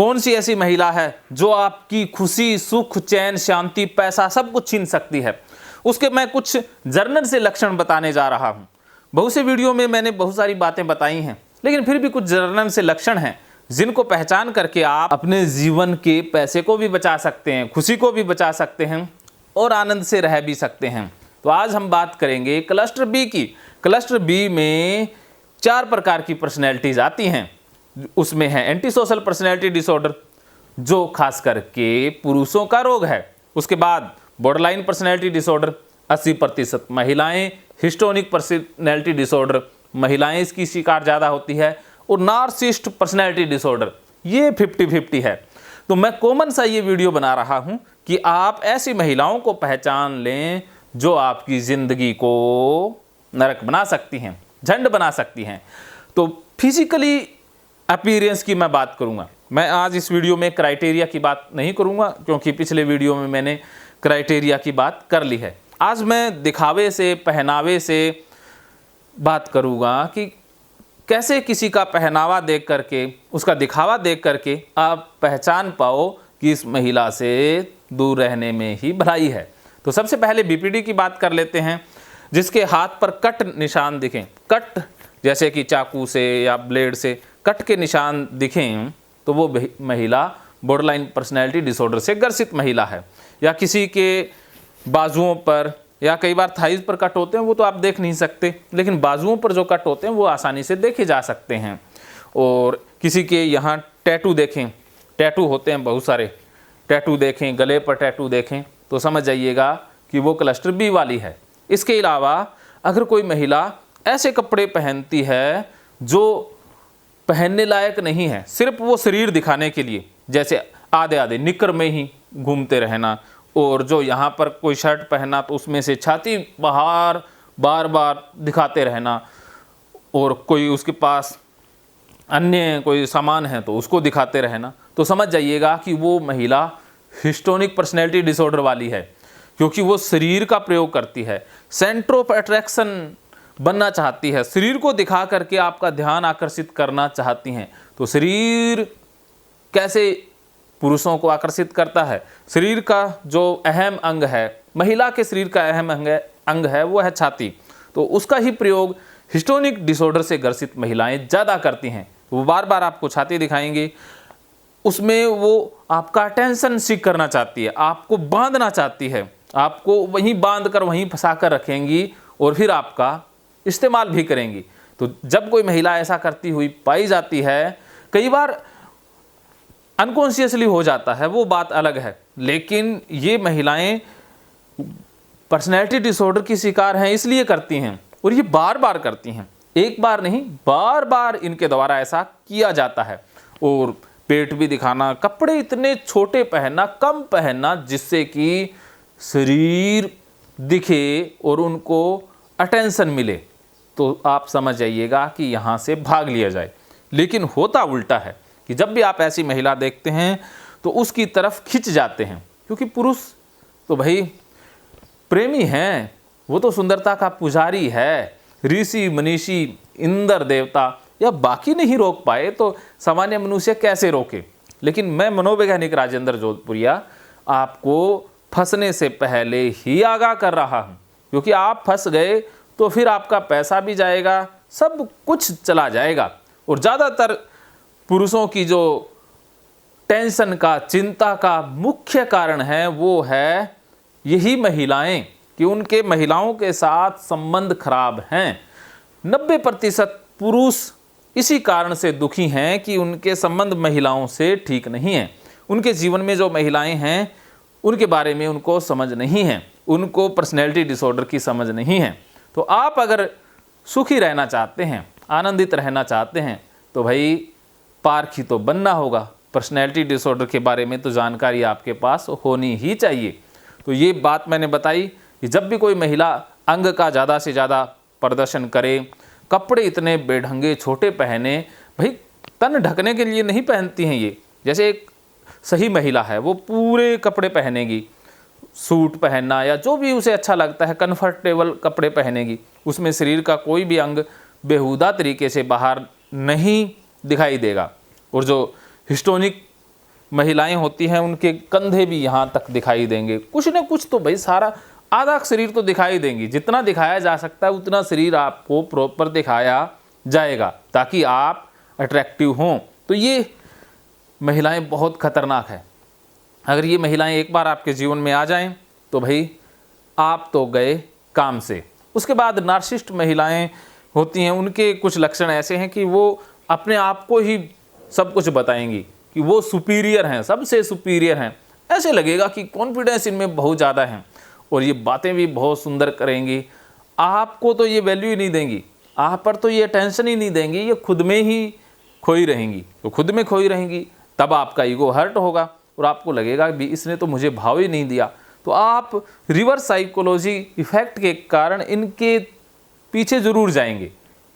कौन सी ऐसी महिला है जो आपकी खुशी, सुख, चैन, शांति, पैसा सब कुछ छीन सकती है। उसके मैं कुछ जर्नल से लक्षण बताने जा रहा हूं। बहुत से वीडियो में मैंने बहुत सारी बातें बताई हैं, लेकिन फिर भी कुछ जर्नल से लक्षण हैं जिनको पहचान करके आप अपने जीवन के पैसे को भी बचा सकते हैं, खुशी को भी बचा सकते हैं और आनंद से रह भी सकते हैं। तो आज हम बात करेंगे क्लस्टर बी की। क्लस्टर बी में 4 प्रकार की पर्सनैलिटीज आती हैं। उसमें है एंटी सोशल पर्सनैलिटी डिसऑर्डर, जो खास करके पुरुषों का रोग है। उसके बाद बॉर्डरलाइन पर्सनैलिटी डिसऑर्डर 80% महिलाएं, हिस्टोनिक पर्सनैलिटी डिसऑर्डर महिलाएं इसकी शिकार ज़्यादा होती है, और नार्सिसिस्ट पर्सनैलिटी डिसऑर्डर ये 50-50 है। तो मैं कॉमन सा ये वीडियो बना रहा हूँ कि आप ऐसी महिलाओं को पहचान लें जो आपकी ज़िंदगी को नरक बना सकती हैं, झंड बना सकती हैं। तो फिजिकली अपीयरेंस की मैं बात करूंगा। मैं आज इस वीडियो में क्राइटेरिया की बात नहीं करूंगा, क्योंकि पिछले वीडियो में मैंने क्राइटेरिया की बात कर ली है। आज मैं दिखावे से, पहनावे से बात करूंगा कि कैसे किसी का पहनावा देख करके, उसका दिखावा देख करके आप पहचान पाओ कि इस महिला से दूर रहने में ही भलाई है। तो सबसे पहले बीपीडी की बात कर लेते हैं। जिसके हाथ पर कट निशान दिखें, कट जैसे कि चाकू से या ब्लेड से कट के निशान दिखें, तो वो महिला बॉर्डरलाइन पर्सनैलिटी डिसऑर्डर से ग्रसित महिला है। या किसी के बाजुओं पर या कई बार थाइज पर कट होते हैं, वो तो आप देख नहीं सकते, लेकिन बाजुओं पर जो कट होते हैं वो आसानी से देखे जा सकते हैं। और किसी के यहाँ टैटू देखें, टैटू होते हैं बहुत सारे, टैटू देखें, गले पर टैटू देखें, तो समझ जाइएगा कि वो क्लस्टर बी वाली है। इसके अलावा अगर कोई महिला ऐसे कपड़े पहनती है जो पहनने लायक नहीं है, सिर्फ वो शरीर दिखाने के लिए, जैसे आधे आधे निकर में ही घूमते रहना, और जो यहाँ पर कोई शर्ट पहना तो उसमें से छाती बाहर बार बार दिखाते रहना, और कोई उसके पास अन्य कोई सामान है तो उसको दिखाते रहना, तो समझ जाइएगा कि वो महिला हिस्टोनिक पर्सनैलिटी डिसऑर्डर वाली है, क्योंकि वो शरीर का प्रयोग करती है, सेंटर ऑफ अट्रैक्शन बनना चाहती है, शरीर को दिखा करके आपका ध्यान आकर्षित करना चाहती हैं। तो शरीर कैसे पुरुषों को आकर्षित करता है? शरीर का जो अहम अंग है, महिला के शरीर का अहम अंग है वो है छाती। तो उसका ही प्रयोग हिस्टोनिक डिसऑर्डर से ग्रसित महिलाएं ज़्यादा करती हैं। वो बार बार आपको छाती दिखाएंगी, उसमें वो आपका अटेंशन सीख करना चाहती है, आपको बांधना चाहती है, आपको वहीं बांध कर वहीं फंसा कर रखेंगी और फिर आपका इस्तेमाल भी करेंगी। तो जब कोई महिला ऐसा करती हुई पाई जाती है, कई बार अनकॉन्शियसली हो जाता है, वो बात अलग है, लेकिन ये महिलाएं पर्सनैलिटी डिसऑर्डर की शिकार हैं इसलिए करती हैं, और ये बार बार करती हैं, एक बार नहीं बार बार इनके द्वारा ऐसा किया जाता है। और पेट भी दिखाना, कपड़े इतने छोटे पहनना, कम पहनना, जिससे कि शरीर दिखे और उनको अटेंशन मिले, तो आप समझ जाइएगा कि यहाँ से भाग लिया जाए। लेकिन होता उल्टा है कि जब भी आप ऐसी महिला देखते हैं तो उसकी तरफ खिंच जाते हैं, क्योंकि पुरुष तो भाई प्रेमी हैं, वो तो सुंदरता का पुजारी है, ऋषि मनीषी, इंद्र देवता, या बाकी नहीं रोक पाए तो सामान्य मनुष्य कैसे रोके। लेकिन मैं मनोवैज्ञानिक राजेंद्र जोधपुरिया आपको फंसने से पहले ही आगाह कर रहा हूँ, क्योंकि आप फंस गए तो फिर आपका पैसा भी जाएगा, सब कुछ चला जाएगा। और ज़्यादातर पुरुषों की जो टेंशन का, चिंता का मुख्य कारण है वो है यही महिलाएं, कि उनके महिलाओं के साथ संबंध खराब हैं। 90% पुरुष इसी कारण से दुखी हैं कि उनके संबंध महिलाओं से ठीक नहीं है। उनके जीवन में जो महिलाएं हैं उनके बारे में उनको समझ नहीं है, उनको पर्सनैलिटी डिसऑर्डर की समझ नहीं है। तो आप अगर सुखी रहना चाहते हैं, आनंदित रहना चाहते हैं, तो भाई पारखी तो बनना होगा। पर्सनैलिटी डिसऑर्डर के बारे में तो जानकारी आपके पास होनी ही चाहिए। तो ये बात मैंने बताई कि जब भी कोई महिला अंग का ज़्यादा से ज़्यादा प्रदर्शन करे, कपड़े इतने बेढंगे छोटे पहने, भाई तन ढकने के लिए नहीं पहनती हैं ये। जैसे एक सही महिला है वो पूरे कपड़े पहनेगी, सूट पहनना या जो भी उसे अच्छा लगता है, कंफर्टेबल कपड़े पहनेगी, उसमें शरीर का कोई भी अंग बेहुदा तरीके से बाहर नहीं दिखाई देगा। और जो हिस्टोनिक महिलाएं होती हैं उनके कंधे भी यहाँ तक दिखाई देंगे, कुछ ना कुछ तो भाई सारा आधा शरीर तो दिखाई देंगी। जितना दिखाया जा सकता है उतना शरीर आपको प्रॉपर दिखाया जाएगा ताकि आप अट्रैक्टिव हों। तो ये महिलाएं बहुत खतरनाक है। अगर ये महिलाएं एक बार आपके जीवन में आ जाएं तो भाई आप तो गए काम से। उसके बाद नार्सिसिस्ट महिलाएं होती हैं, उनके कुछ लक्षण ऐसे हैं कि वो अपने आप को ही सब कुछ बताएंगी कि वो सुपीरियर हैं, सबसे सुपीरियर हैं। ऐसे लगेगा कि कॉन्फिडेंस इनमें बहुत ज़्यादा है और ये बातें भी बहुत सुंदर करेंगी। आपको तो ये वैल्यू ही नहीं देंगी, आप पर तो ये टेंशन ही नहीं देंगी, ये खुद में ही खोई रहेंगी। तो खुद में खोई रहेंगी तब आपका ईगो हर्ट होगा और आपको लगेगा भी इसने तो मुझे भाव ही नहीं दिया। तो आप रिवर्स साइकोलॉजी इफेक्ट के कारण इनके पीछे ज़रूर जाएंगे,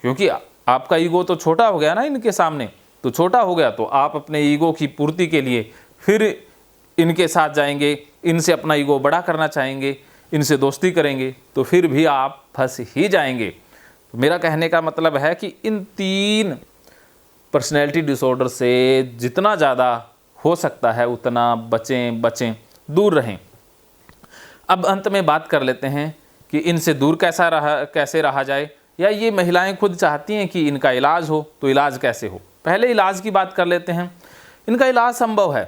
क्योंकि आपका ईगो तो छोटा हो गया ना इनके सामने। तो छोटा हो गया तो आप अपने ईगो की पूर्ति के लिए फिर इनके साथ जाएंगे, इनसे अपना ईगो बड़ा करना चाहेंगे, इनसे दोस्ती करेंगे, तो फिर भी आप फंस ही जाएंगे। तो मेरा कहने का मतलब है कि इन 3 पर्सनैलिटी डिसऑर्डर से जितना ज़्यादा हो सकता है उतना बचें, दूर रहें। अब अंत में बात कर लेते हैं कि इनसे दूर कैसे रहा जाए, या ये महिलाएं खुद चाहती हैं कि इनका इलाज हो, तो इलाज कैसे हो। पहले इलाज की बात कर लेते हैं। इनका इलाज संभव है,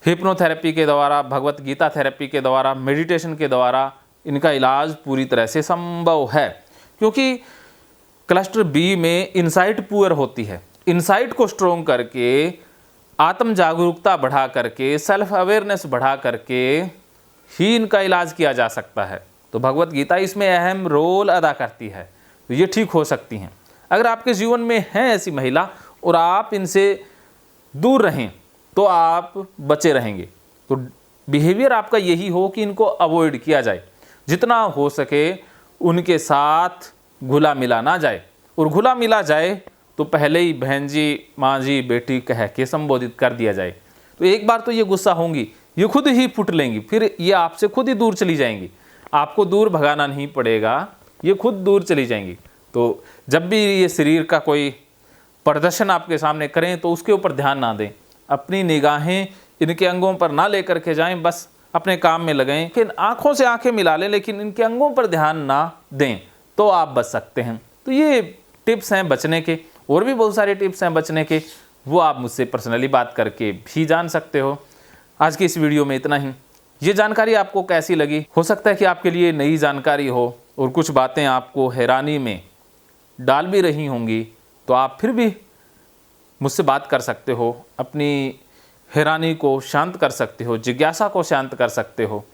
हिप्नोथेरेपी के द्वारा, भगवत गीता थेरेपी के द्वारा, मेडिटेशन के द्वारा इनका इलाज पूरी तरह से संभव है। क्योंकि क्लस्टर बी में इनसाइट पुअर होती है। इनसाइट को स्ट्रोंग करके, आत्म जागरूकता बढ़ा करके, सेल्फ अवेयरनेस बढ़ा करके ही इनका इलाज किया जा सकता है। तो भगवत गीता इसमें अहम रोल अदा करती है। तो ये ठीक हो सकती हैं। अगर आपके जीवन में है ऐसी महिला और आप इनसे दूर रहें तो आप बचे रहेंगे। तो बिहेवियर आपका यही हो कि इनको अवॉइड किया जाए, जितना हो सके उनके साथ घुला मिला ना जाए, और घुला मिला जाए तो पहले ही बहन जी, माँ जी, बेटी कह के संबोधित कर दिया जाए। तो एक बार तो ये गुस्सा होंगी, ये खुद ही फुट लेंगी, फिर ये आपसे खुद ही दूर चली जाएंगी। आपको दूर भगाना नहीं पड़ेगा, ये खुद दूर चली जाएंगी। तो जब भी ये शरीर का कोई प्रदर्शन आपके सामने करें तो उसके ऊपर ध्यान ना दें, अपनी निगाहें इनके अंगों पर ना लेकर के जाएं, बस अपने काम में लगें। लेकिन आंखों से आंखें मिला लें लेकिन इनके अंगों पर ध्यान ना दें, तो आप बच सकते हैं। तो ये टिप्स हैं बचने के, और भी बहुत सारे टिप्स हैं बचने के, वो आप मुझसे पर्सनली बात करके भी जान सकते हो। आज की इस वीडियो में इतना ही। ये जानकारी आपको कैसी लगी? हो सकता है कि आपके लिए नई जानकारी हो और कुछ बातें आपको हैरानी में डाल भी रही होंगी, तो आप फिर भी मुझसे बात कर सकते हो, अपनी हैरानी को शांत कर सकते हो, जिज्ञासा को शांत कर सकते हो।